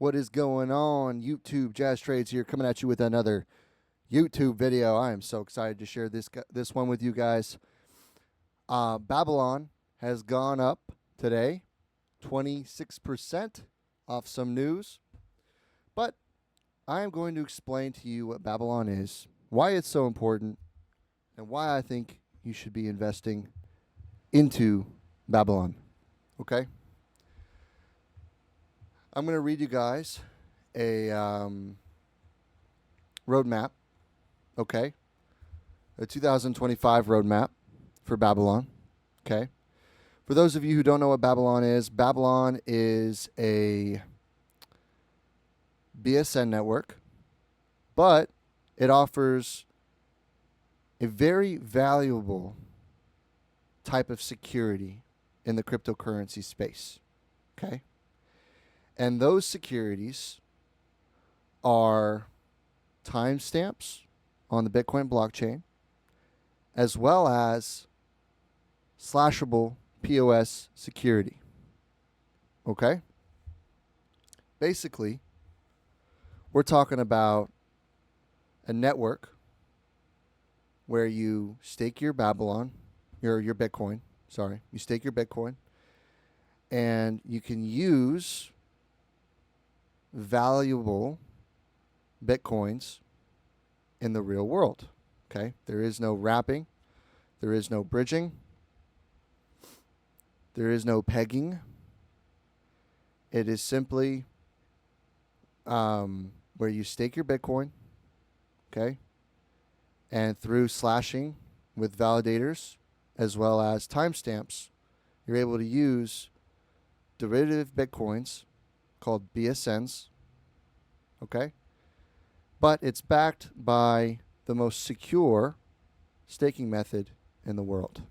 What is going on? YouTube JAZtrades here, coming at you with another YouTube video. I am so excited to share this one with you guys. Babylon has gone up today, 26% off some news. But I am going to explain to you what Babylon is, why it's so important, and why I think you should be investing into Babylon. Okay? I'm going to read you guys a roadmap, okay? A 2025 roadmap for Babylon, okay? For those of you who don't know what Babylon is a BSN network, but it offers a very valuable type of security in the cryptocurrency space, okay? And those securities are timestamps on the Bitcoin blockchain, as well as slashable POS security. Okay? Basically, we're talking about a network where you stake your your Bitcoin, you stake your Bitcoin, and you can use valuable Bitcoins in the real world. Okay? There is no wrapping. There is no bridging. There is no pegging. It is simply where you stake your Bitcoin, okay? And through slashing with validators as well as timestamps, you're able to use derivative Bitcoins called BSNs, okay? But it's backed by the most secure staking method in the world.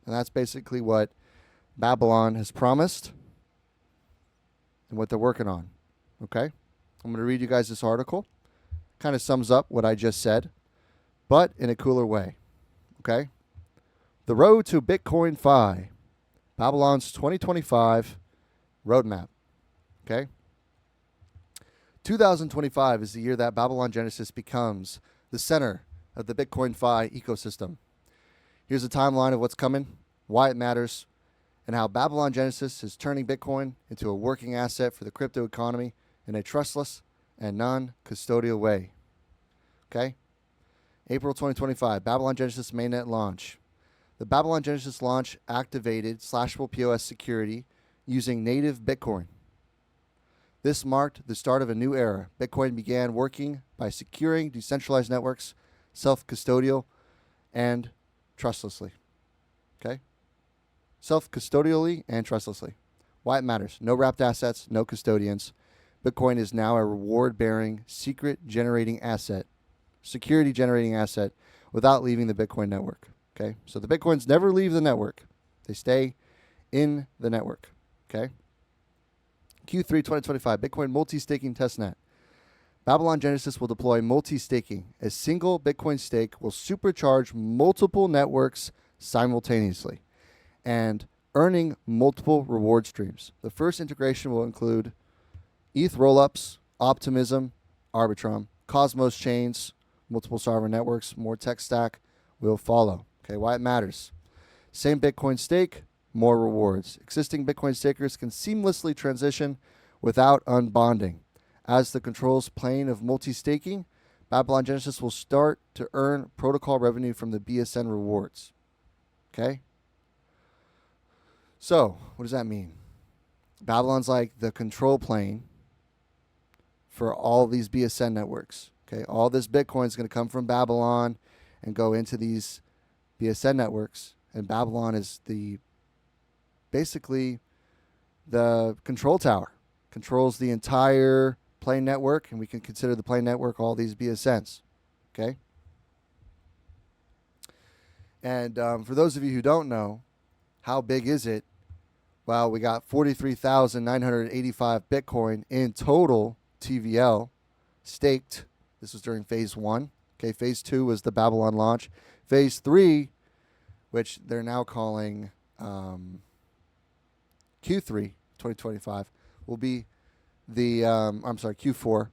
And that's basically what Babylon has promised and what they're working on, okay? I'm going to read you guys this article. Kind of sums up what I just said, but in a cooler way, okay? The Road to Bitcoin Fi, Babylon's 2025 roadmap, okay? 2025 is the year that Babylon Genesis becomes the center of the Bitcoin Fi ecosystem. Here's a timeline of what's coming, why it matters, and how Babylon Genesis is turning Bitcoin into a working asset for the crypto economy in a trustless and non-custodial way. Okay? April 2025, Babylon Genesis mainnet launch. The Babylon Genesis launch activated slashable POS security using native Bitcoin. This marked the start of a new era. Bitcoin began working by securing decentralized networks, self-custodial, and trustlessly. Okay? Self-custodially and trustlessly. Why it matters. No wrapped assets, no custodians. Bitcoin is now a reward-bearing, security-generating asset without leaving the Bitcoin network. Okay? So the Bitcoins never leave the network. They stay in the network. Okay? Q3 2025, Bitcoin multi-staking testnet. Babylon Genesis will deploy multi-staking. A single Bitcoin stake will supercharge multiple networks simultaneously and earning multiple reward streams. The first integration will include ETH rollups, Optimism, Arbitrum, Cosmos chains, multiple sovereign networks, more tech stack will follow. Okay, why it matters. Same Bitcoin stake, more rewards. Existing Bitcoin stakers can seamlessly transition without unbonding. As the controls plane of multi-staking, Babylon Genesis will start to earn protocol revenue from the BSN rewards. Okay? So, what does that mean? Babylon's like the control plane for all these BSN networks. Okay? All this Bitcoin is going to come from Babylon and go into these BSN networks. And Babylon is basically the control tower, controls the entire plane network, and we can consider the plane network all these BSNs, okay? And for those of you who don't know, how big is it? Well, we got 43,985 Bitcoin in total TVL staked. This was during phase 1. Okay, phase 2 was the Babylon launch. Phase 3, which they're now calling Q3 2025, will be I'm sorry, Q4.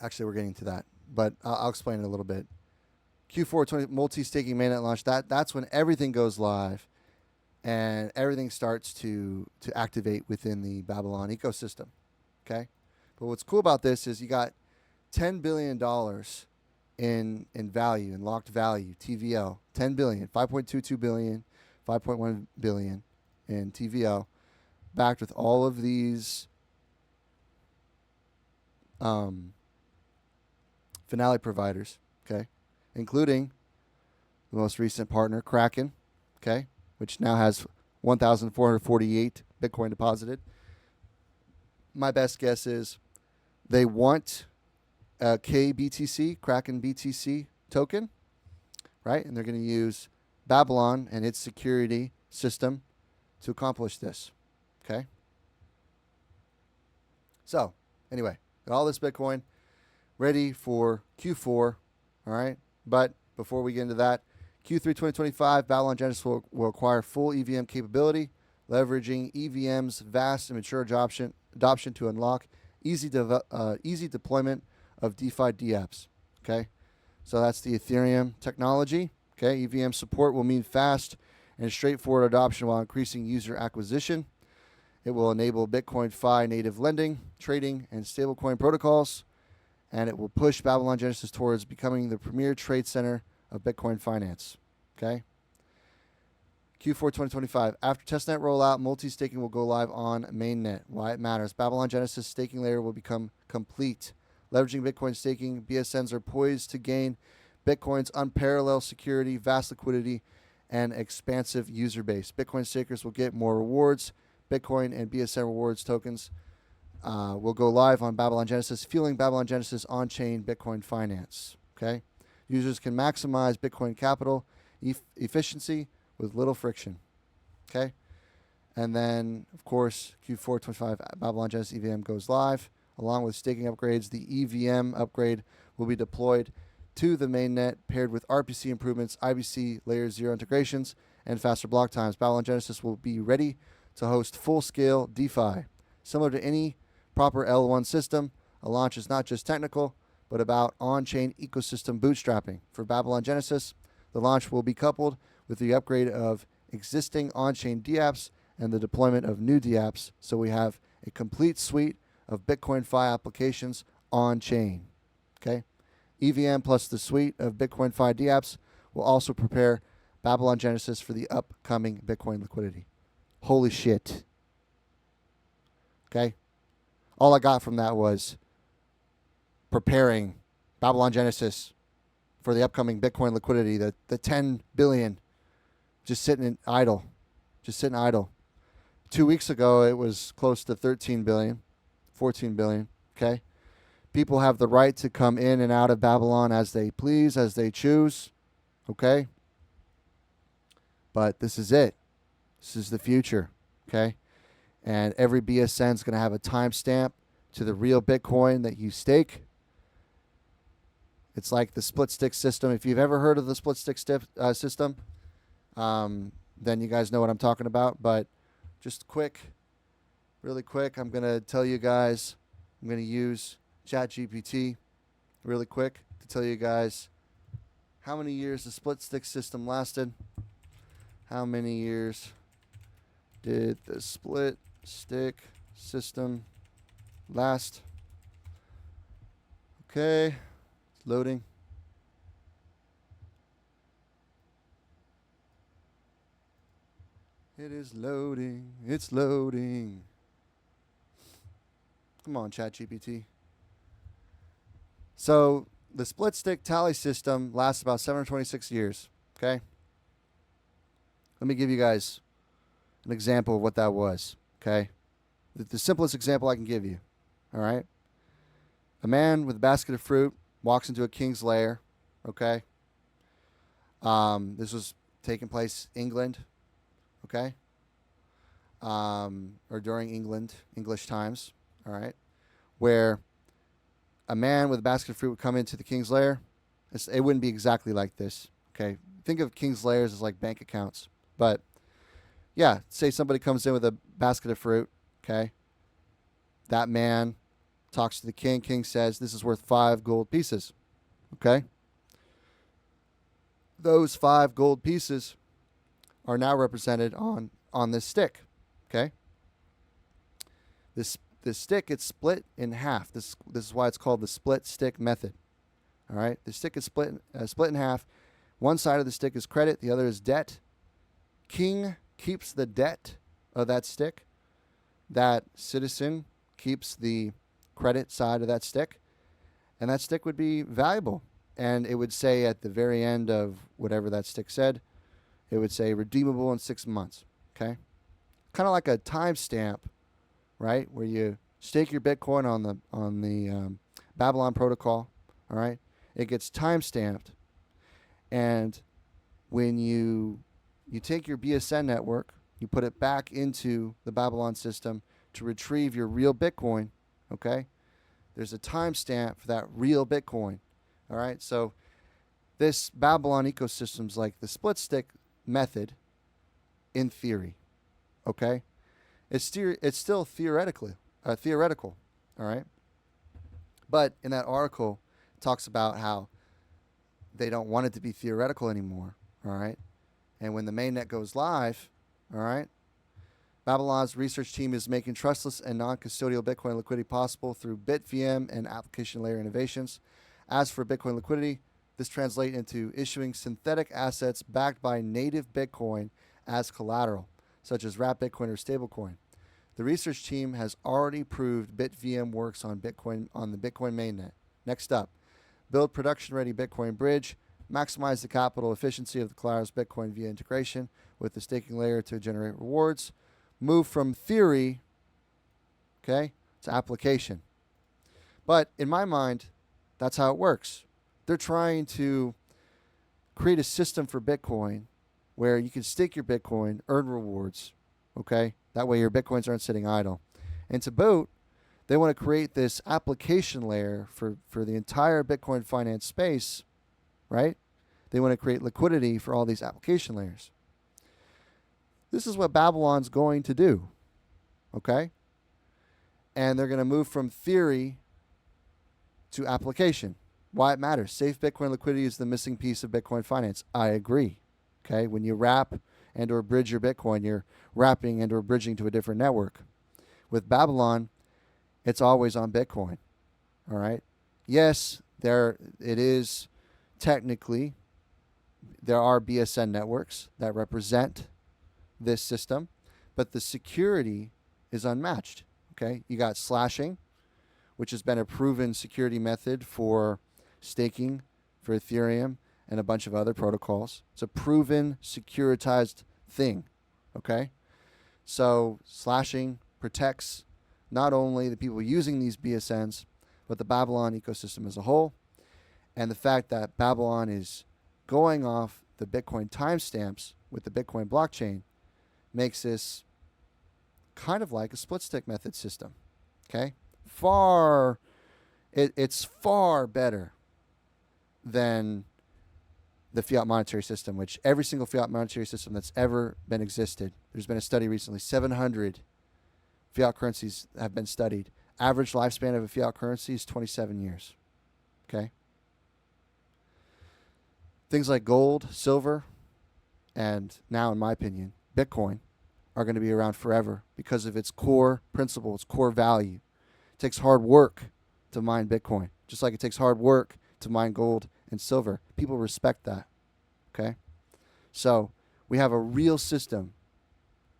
Actually, we're getting to that, but I'll explain it a little bit. Q4 multi-staking mainnet launch. That's when everything goes live, and everything starts to activate within the Babylon ecosystem. Okay, but what's cool about this is you got $10 billion in value, in locked value, TVL, 10 billion, 5.22 billion, 5.1 billion in TVL, backed with all of these finale providers, okay, including the most recent partner, Kraken, okay, which now has 1,448 Bitcoin deposited. My best guess is they want a KBTC, Kraken BTC token, right? And they're going to use Babylon and its security system to accomplish this, okay? So, anyway, got all this Bitcoin ready for Q4, all right? But before we get into that, Q3 2025, Babylon Genesis will acquire full EVM capability, leveraging EVM's vast and mature adoption to unlock easy deployment of DeFi dApps, okay? So that's the Ethereum technology, okay? EVM support will mean fast and straightforward adoption while increasing user acquisition. It will enable Bitcoin-Fi native lending, trading, and stablecoin protocols, and it will push Babylon Genesis towards becoming the premier trade center of Bitcoin finance, okay? Q4 2025. After testnet rollout, multi-staking will go live on mainnet. Why it matters. Babylon Genesis staking layer will become complete. Leveraging Bitcoin staking, BSNs are poised to gain Bitcoin's unparalleled security, vast liquidity, and expansive user base. Bitcoin stakers will get more rewards. Bitcoin and BSN rewards tokens will go live on Babylon Genesis, fueling Babylon Genesis on-chain Bitcoin finance. Okay, users can maximize Bitcoin capital efficiency with little friction. Okay, and then of course Q4 25 Babylon Genesis EVM goes live. Along with staking upgrades, the EVM upgrade will be deployed to the mainnet, paired with RPC improvements, IBC layer 0 integrations, and faster block times. Babylon Genesis will be ready to host full-scale DeFi. Similar to any proper L1 system, a launch is not just technical, but about on-chain ecosystem bootstrapping. For Babylon Genesis, the launch will be coupled with the upgrade of existing on-chain dApps and the deployment of new dApps, so we have a complete suite of Bitcoin-Fi applications on-chain. Okay? EVM plus the suite of Bitcoin-Fi dApps will also prepare Babylon Genesis for the upcoming Bitcoin liquidity. Holy shit. Okay? All I got from that was preparing Babylon Genesis for the upcoming Bitcoin liquidity, the 10 billion just sitting idle. Just sitting idle. 2 weeks ago, it was close to 13 billion, 14 billion, okay? People have the right to come in and out of Babylon as they please, as they choose, okay? But this is it. This is the future, okay? And every BSN is going to have a timestamp to the real Bitcoin that you stake. It's like the split stick system. If you've ever heard of the split stick system, then you guys know what I'm talking about. But just really quick, I'm going to tell you guys, I'm going to use JAZtrades really quick to tell you guys how many years the split stick system lasted. How many years did the split stick system last? Okay, it's loading. It is loading. It's loading. Come on, ChatGPT. So the split stick tally system lasts about 726 years. Okay. Let me give you guys an example of what that was. Okay. The simplest example I can give you. All right. A man with a basket of fruit walks into a king's lair. Okay. This was taking place England. Okay. Or during English times. All right. Where a man with a basket of fruit would come into the king's lair. It wouldn't be exactly like this. Okay. Think of king's lairs as like bank accounts. But yeah, say somebody comes in with a basket of fruit. Okay. That man talks to the king. King says, this is worth 5 gold pieces. Okay? Those 5 gold pieces are now represented on this stick. Okay? This stick gets split in half. This is why it's called the split stick method. All right? The stick is split in half. One side of the stick is credit. The other is debt. King keeps the debt of that stick. That citizen keeps the credit side of that stick. And that stick would be valuable. And it would say at the very end of whatever that stick said, it would say redeemable in 6 months. Okay? Kind of like a timestamp, right? Where you stake your Bitcoin on the Babylon protocol. All right? It gets timestamped. And when you take your BSN network, you put it back into the Babylon system to retrieve your real Bitcoin, okay? There's a timestamp for that real Bitcoin, all right? So this Babylon ecosystem is like the split stick method in theory, okay? It's still theoretical, all right? But in that article, it talks about how they don't want it to be theoretical anymore, all right? And when the mainnet goes live, all right, Babylon's research team is making trustless and non-custodial Bitcoin liquidity possible through BitVM and application layer innovations. As for Bitcoin liquidity, this translates into issuing synthetic assets backed by native Bitcoin as collateral, such as wrapped Bitcoin or stablecoin. The research team has already proved BitVM works on the Bitcoin mainnet. Next up, build production-ready Bitcoin bridge, maximize the capital efficiency of the collateral's Bitcoin via integration with the staking layer to generate rewards, move from theory, okay, to application. But in my mind, that's how it works. They're trying to create a system for Bitcoin where you can stake your Bitcoin, earn rewards, okay? That way your Bitcoins aren't sitting idle. And to boot, they want to create this application layer for the entire Bitcoin finance space, right? They want to create liquidity for all these application layers. This is what Babylon's going to do, okay? And they're going to move from theory to application. Why it matters. Safe Bitcoin liquidity is the missing piece of Bitcoin finance. I agree, okay? When you wrap and or bridge your Bitcoin, you're wrapping and or bridging to a different network. With Babylon, it's always on Bitcoin, all right? Yes, it is technically, there are BSN networks that represent this system, but the security is unmatched, okay? You got slashing, which has been a proven security method for staking for Ethereum and a bunch of other protocols. It's a proven securitized thing, okay? So slashing protects not only the people using these BSNs, but the Babylon ecosystem as a whole. And the fact that Babylon is going off the Bitcoin timestamps with the Bitcoin blockchain makes this kind of like a split stick method system. Okay? It's far better than the fiat monetary system, which every single fiat monetary system that's ever been existed, there's been a study recently, 700 fiat currencies have been studied. Average lifespan of a fiat currency is 27 years. Okay? Things like gold, silver, and now, in my opinion, Bitcoin are going to be around forever because of its core principle, its core value. It takes hard work to mine Bitcoin, just like it takes hard work to mine gold and silver. People respect that. Okay? So we have a real system,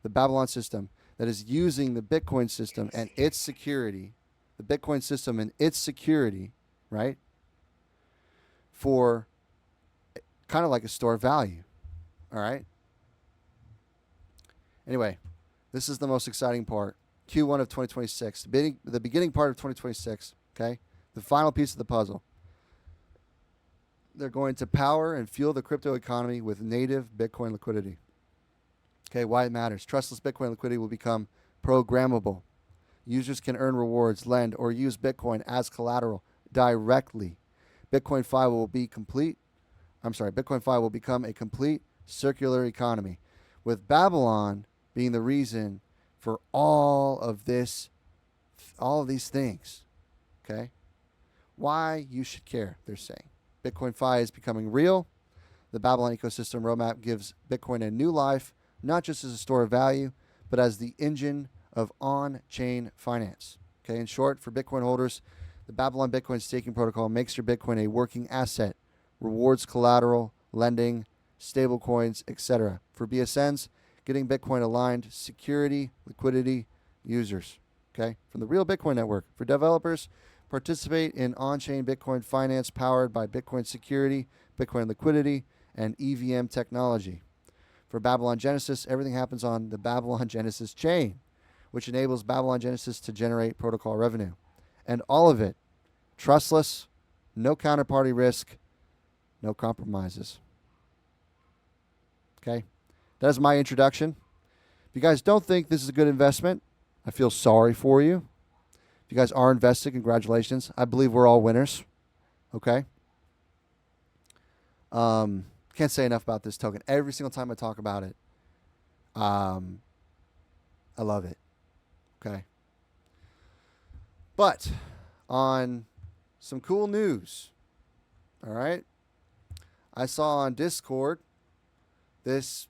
the Babylon system, that is using the Bitcoin system and its security, the Bitcoin system and its security, right, for kind of like a store of value. All right? Anyway, this is the most exciting part. Q1 of 2026, the beginning part of 2026, okay? The final piece of the puzzle. They're going to power and fuel the crypto economy with native Bitcoin liquidity. Okay, why it matters. Trustless Bitcoin liquidity will become programmable. Users can earn rewards, lend, or use Bitcoin as collateral directly. Bitcoin-Fi will become a complete circular economy, with Babylon being the reason for all of this all of these things. Okay? Why you should care, they're saying. Bitcoin Fi is becoming real. The Babylon ecosystem roadmap gives Bitcoin a new life, not just as a store of value, but as the engine of on-chain finance. Okay, in short, for Bitcoin holders, the Babylon Bitcoin staking protocol makes your Bitcoin a working asset, rewards collateral, lending, stablecoins, etc. For BSNs, getting Bitcoin aligned, security, liquidity, users. Okay, from the real Bitcoin network. For developers, participate in on-chain Bitcoin finance powered by Bitcoin security, Bitcoin liquidity, and EVM technology. For Babylon Genesis, everything happens on the Babylon Genesis chain, which enables Babylon Genesis to generate protocol revenue. And all of it, trustless, no counterparty risk, no compromises. Okay? That is my introduction. If you guys don't think this is a good investment, I feel sorry for you. If you guys are invested, congratulations. I believe we're all winners. Okay? Can't say enough about this token. Every single time I talk about it, I love it. Okay? But on some cool news, all right? I saw on Discord this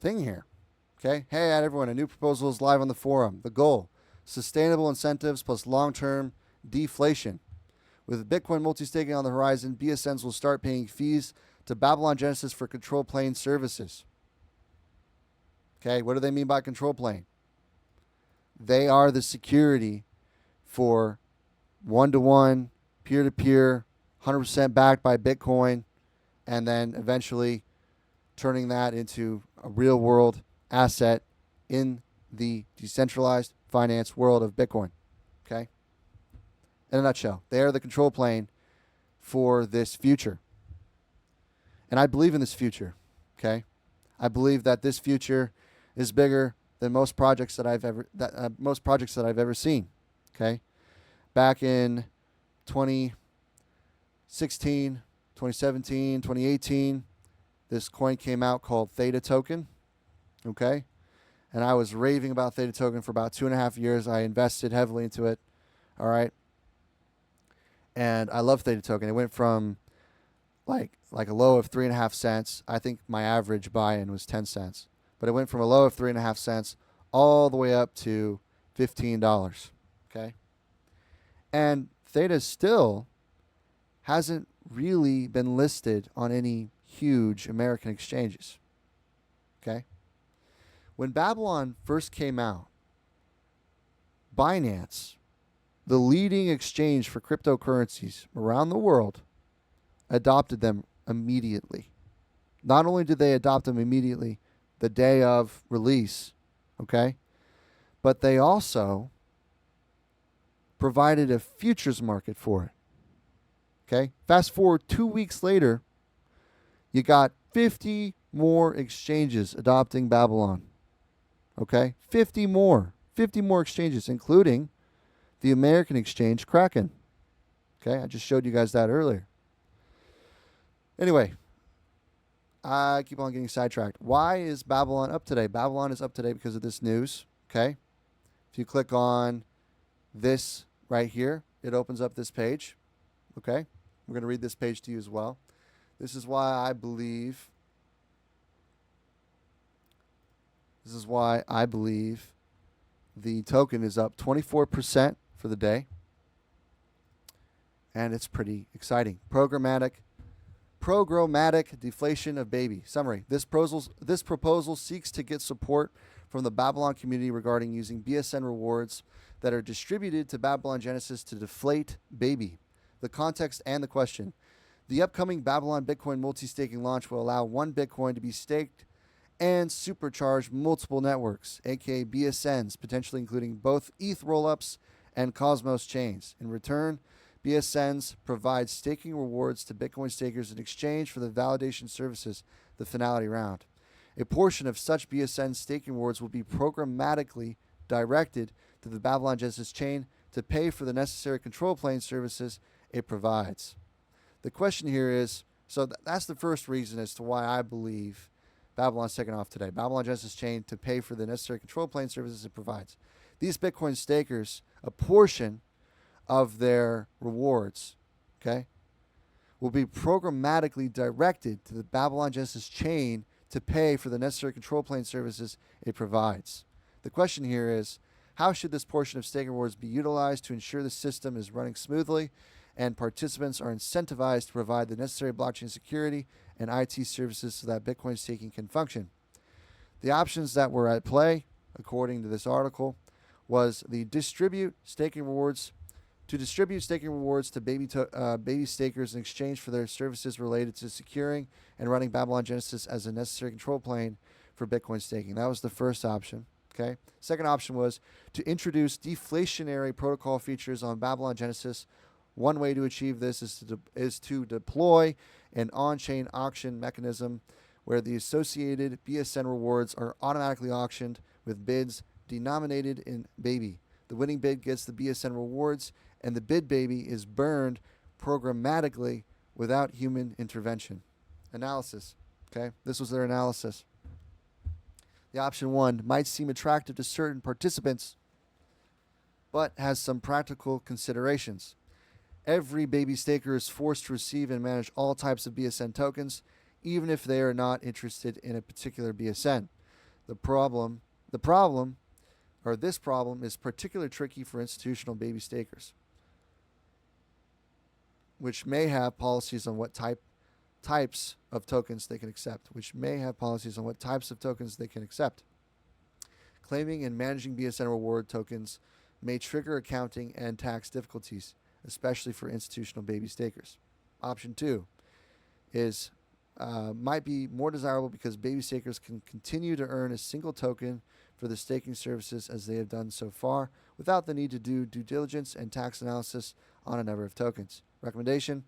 thing here. Okay? Hey, everyone, a new proposal is live on the forum. The goal, sustainable incentives plus long-term deflation. With Bitcoin multi-staking on the horizon, BSNs will start paying fees to Babylon Genesis for control plane services. Okay, what do they mean by control plane? They are the security for one-to-one, peer-to-peer, 100% backed by Bitcoin, and then eventually turning that into a real-world asset in the decentralized finance world of Bitcoin. Okay? In a nutshell, they are the control plane for this future. And I believe in this future. Okay? I believe that this future is bigger than most projects that I've ever seen. Okay? Back in 2016, 2017, 2018, this coin came out called Theta token. Okay? And I was raving about Theta token for about 2.5 years. I invested heavily into it. All right? And I love Theta token. It went from like a low of 3.5 cents. I think my average buy-in was 10 cents. But it went from a low of 3.5 cents all the way up to $15. Okay? And Theta still hasn't really been listed on any huge American exchanges. Okay? When Babylon first came out, Binance, the leading exchange for cryptocurrencies around the world, adopted them immediately. Not only did they adopt them immediately the day of release, okay, but they also provided a futures market for it. Okay? Fast forward 2 weeks later, you got 50 more exchanges adopting Babylon. Okay? 50 more exchanges, including the American exchange Kraken. Okay? I just showed you guys that earlier. Anyway, I keep on getting sidetracked. Why is Babylon up today? Babylon is up today because of this news. Okay? If you click on this right here, it opens up this page. Okay? We're going to read this page to you as well. This is why I believe the token is up 24% for the day. And it's pretty exciting. Programmatic deflation of baby. Summary. This proposal seeks to get support from the Babylon community regarding using BSN rewards that are distributed to Babylon Genesis to deflate baby. The context and the question. The upcoming Babylon Bitcoin multi-staking launch will allow one Bitcoin to be staked and supercharge multiple networks, aka BSNs, potentially including both ETH rollups and Cosmos chains. In return, BSNs provide staking rewards to Bitcoin stakers in exchange for the validation services, the finality round. A portion of such BSN staking rewards will be programmatically directed to the Babylon Genesis chain to pay for the necessary control plane services it provides. The question here is, so that's the first reason as to why I believe Babylon's taking off today. Babylon Genesis chain to pay for the necessary control plane services it provides. these Bitcoin stakers, a portion of their rewards, okay, will be programmatically directed to the Babylon Genesis chain to pay for the necessary control plane services it provides. The question here is, how should this portion of staking rewards be utilized to ensure the system is running smoothly and participants are incentivized to provide the necessary blockchain security and IT services so that Bitcoin staking can function? The options that were at play, according to this article, was to distribute staking rewards to baby stakers in exchange for their services related to securing and running Babylon Genesis as a necessary control plane for Bitcoin staking. That was the first option. Okay. Second option was to introduce deflationary protocol features on Babylon Genesis. One way to achieve this is to deploy an on-chain auction mechanism where the associated BSN rewards are automatically auctioned with bids denominated in baby. The winning bid gets the BSN rewards, and the bid baby is burned programmatically without human intervention. Analysis. Okay, this was their analysis. The option 1 might seem attractive to certain participants, but has some practical considerations. Every baby staker is forced to receive and manage all types of BSN tokens, even if they are not interested in a particular BSN. This problem is particularly tricky for institutional baby stakers, which may have policies on what types of tokens they can accept. Claiming and managing BSN reward tokens may trigger accounting and tax difficulties, especially for institutional baby stakers. Option 2 is might be more desirable because baby stakers can continue to earn a single token for the staking services as they have done so far without the need to do due diligence and tax analysis on a number of tokens. Recommendation: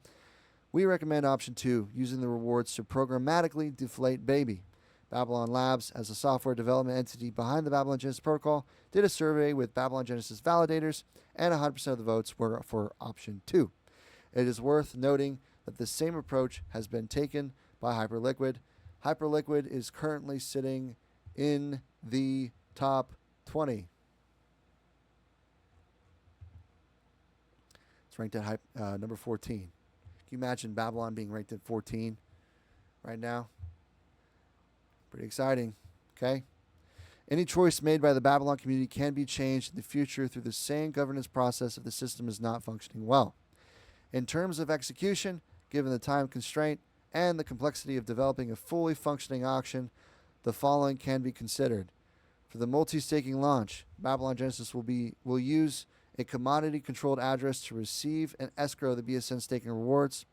we recommend option 2, using the rewards to programmatically deflate baby. Babylon Labs, as a software development entity behind the Babylon Genesis protocol, did a survey with Babylon Genesis validators, and 100% of the votes were for option 2. It is worth noting that the same approach has been taken by Hyperliquid. Hyperliquid is currently sitting in the top 20. It's ranked at number 14. Can you imagine Babylon being ranked at 14 right now? Pretty exciting, okay? Any choice made by the Babylon community can be changed in the future through the same governance process if the system is not functioning well. In terms of execution, given the time constraint and the complexity of developing a fully functioning auction, the following can be considered. For the multi-staking launch, Babylon Genesis will use a commodity-controlled address to receive and escrow the BSN staking rewards.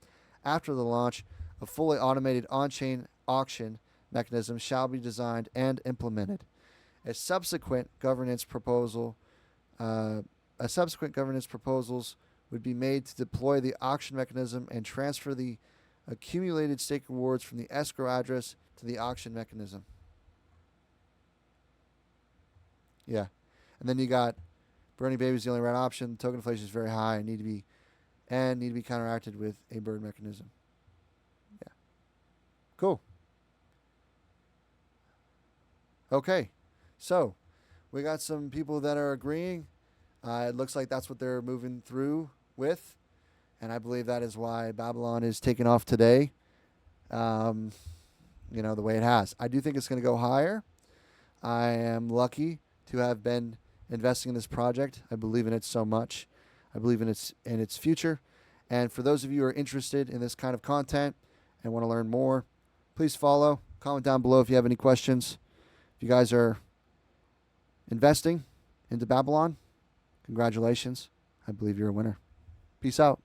After the launch, a fully automated on-chain auction mechanism shall be designed and implemented. A subsequent governance proposals would be made to deploy the auction mechanism and transfer the accumulated stake rewards from the escrow address to the auction mechanism. Yeah. And then you got burning baby is the only right option. Token inflation is very high and need to be counteracted with a burn mechanism. Yeah. Cool. Okay. So we got some people that are agreeing. It looks like that's what they're moving through with. And I believe that is why Babylon is taking off today, the way it has. I do think it's going to go higher. I am lucky to have been investing in this project. I believe in it so much. I believe in its future. And for those of you who are interested in this kind of content and want to learn more, please follow. Comment down below if you have any questions. If you guys are investing into Babylon, congratulations. I believe you're a winner. Peace out.